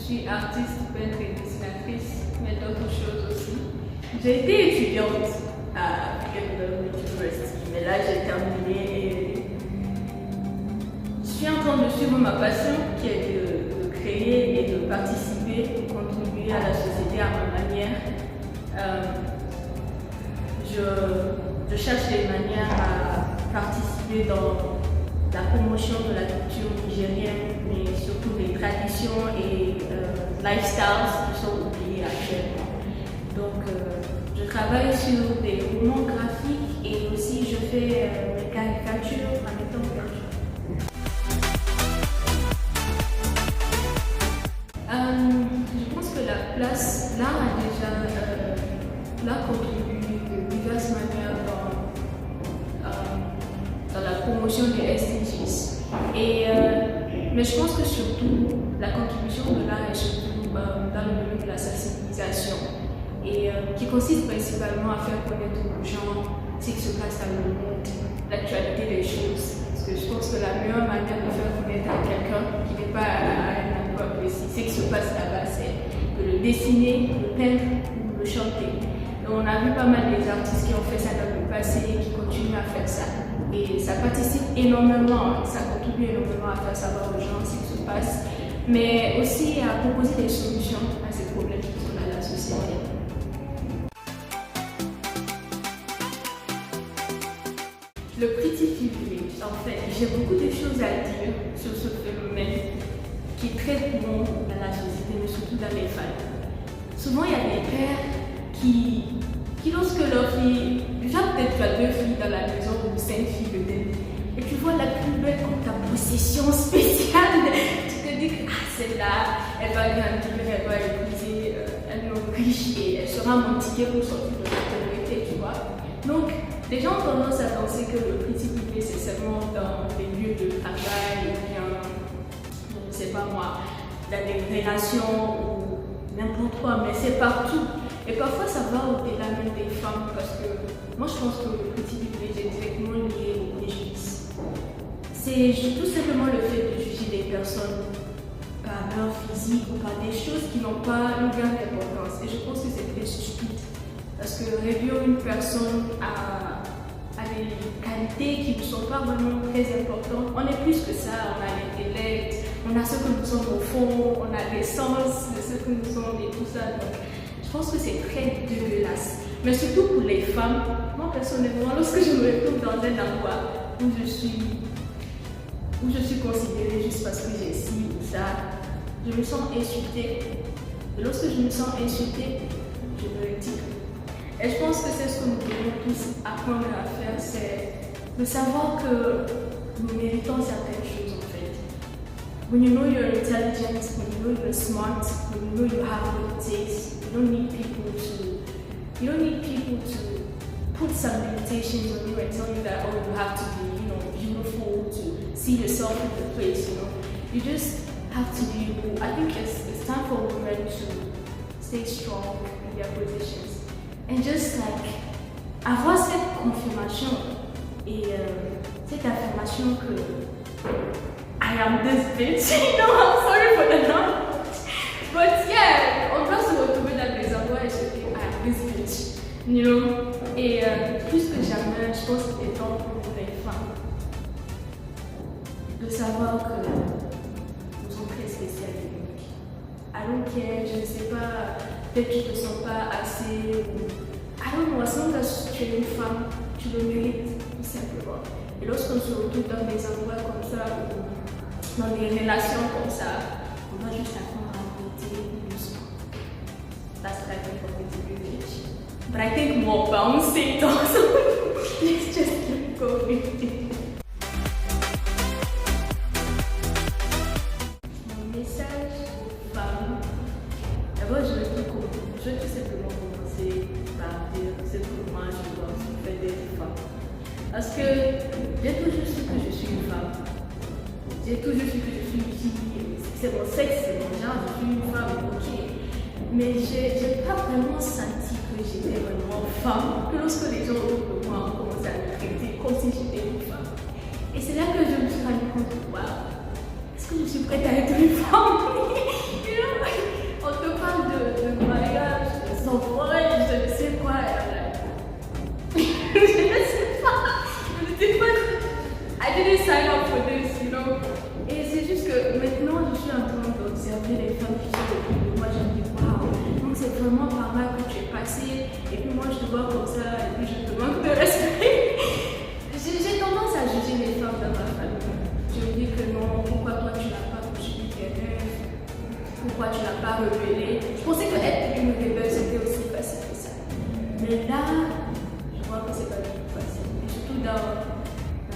suis artiste, peintre et dessinatrice, mais d'autres choses aussi. J'ai été étudiante à Brigham University, mais là j'ai terminé et je suis en train de suivre ma passion qui est de créer et de participer, de contribuer à la société à ma manière. Je cherche des manières à participer dans la promotion de la culture nigérienne, mais surtout des traditions et lifestyles qui sont oubliés actuellement. Donc, je travaille sur des romans graphiques et aussi je fais des caricatures en étant peinture. Je pense que l'art a déjà contribué de diverses manières dans la promotion des SDGs. Mais je pense que surtout, la contribution de l'art est surtout dans le domaine de la sensibilisation et qui consiste principalement à faire connaître aux gens ce qui se passe dans le monde, l'actualité des choses. Parce que je pense que la meilleure manière de faire connaître à quelqu'un qui n'est pas à un endroit précis ce qui se passe là-bas, c'est de le dessiner, de le peindre ou de le chanter. Donc on a vu pas mal des artistes qui ont fait ça dans le passé et qui continuent à faire ça. Et ça participe énormément, ça contribue énormément à faire savoir aux gens ce qui se passe, mais aussi à proposer des solutions à ces problèmes qui sont dans la société. Le Pretty Privilege, en fait, j'ai beaucoup de choses à dire sur ce phénomène qui est très courant dans la société, mais surtout dans les familles. Souvent, il y a des pères qui lorsque leur fille, déjà peut-être tu as 2 filles dans la maison ou 5 filles peut-être, et tu vois la plus belle comme ta possession spéciale, tu te dis que celle-là, elle va grandir, elle va épouser un homme riche et elle sera mon ticket pour sortir de la pauvreté, tu vois. Donc, les gens ont tendance à penser que le petit privé c'est seulement dans des lieux de travail, ou bien, je ne sais pas moi, dans des relations ou n'importe quoi, mais c'est partout. Et parfois ça va au-delà même des femmes parce que moi je pense que le petit privilège est directement lié au préjudice. C'est tout simplement le fait de juger des personnes par leur physique ou par des choses qui n'ont pas une grande importance. Et je pense que c'est très stupide parce que réduire une personne à des qualités qui ne sont pas vraiment très importantes, on est plus que ça, on a l'intellect, on a ce que nous sommes au fond, on a l'essence de ce que nous sommes et tout ça. Donc, je pense que c'est très dégueulasse. Mais surtout pour les femmes, moi personnellement, lorsque je me retrouve dans un endroit où je suis considérée juste parce que j'ai ci ou ça, je me sens insultée. Et lorsque je me sens insultée, je me retire. Et je pense que c'est ce que nous devons tous apprendre à faire, c'est de savoir que nous méritons certaines choses en fait. When you know you're intelligent, when you know you're smart, when you know you have what it takes, you don't need people to put some limitations on you and tell you that you have to be, beautiful to see yourself in the place, You just have to be you. I think it's time for women to stay strong in their positions and just avoir cette confirmation et cette affirmation que I am this bitch. I'm sorry for the noun. But yeah, on doit se retrouver dans les endroits et se dire I am this bitch. Et plus que jamais, je pense qu'il est temps pour les femmes de savoir que nous sommes très spéciales et uniques. I don't care, je ne sais pas, peut-être que tu ne te sens pas assez. I don't know, as long as tu es une femme, tu le mérites tout simplement. Et lorsqu'on se retrouve dans des endroits comme ça, ou dans des relations comme ça, on va juste apprendre à méditer doucement. That's what I think of the privilege. But I think more bouncing also. Let's just keep going. Mon message aux femmes. D'abord, je vais tout simplement commencer par dire ce que moi je pense au fait d'être femme. Parce que j'ai toujours su que je suis une femme. J'ai toujours su que je suis une fille. C'est mon sexe, c'est mon genre, je suis une femme, ok. Mais j'ai pas vraiment senti que j'étais vraiment femme. Que lorsque les gens autour de moi ont commencé à me traiter comme si j'étais une femme. Et c'est là que je me suis rendu compte, waouh, est-ce que je suis prête à être une femme? facile, et puis moi je te vois comme ça, et puis je te manque de respect. J'ai tendance à juger les femmes dans ma famille. Je me dis que non, pourquoi toi tu n'as pas couché tes rêves? Pourquoi tu n'as pas rebellé? Je pensais que être une rebelle c'était aussi facile que ça. Mais là, je vois que c'est pas du tout facile. Et surtout dans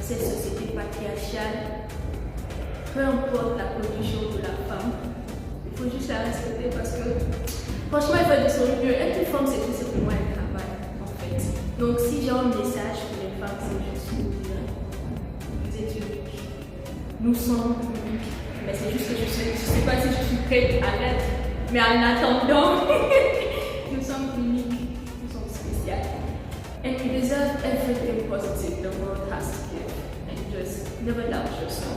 cette société patriarcale, peu importe la condition de la femme, il faut juste la respecter parce que franchement, elle fait de son mieux. Être une femme, c'est tout simplement un travail en fait. Donc si j'ai un message pour les femmes, c'est juste vous êtes uniques. Nous sommes uniques. Mais c'est juste que je sais pas si je suis prête à l'être. Mais en attendant, nous sommes uniques. Nous sommes spéciales. And we deserve everything positive the world has to give. And just never doubt yourself.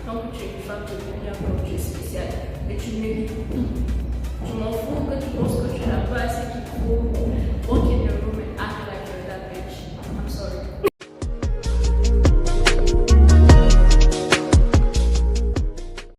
Tant que tu es une femme, tu es bien comme tu es spéciale. Mais tu mérites tout. Je m'en fous que tu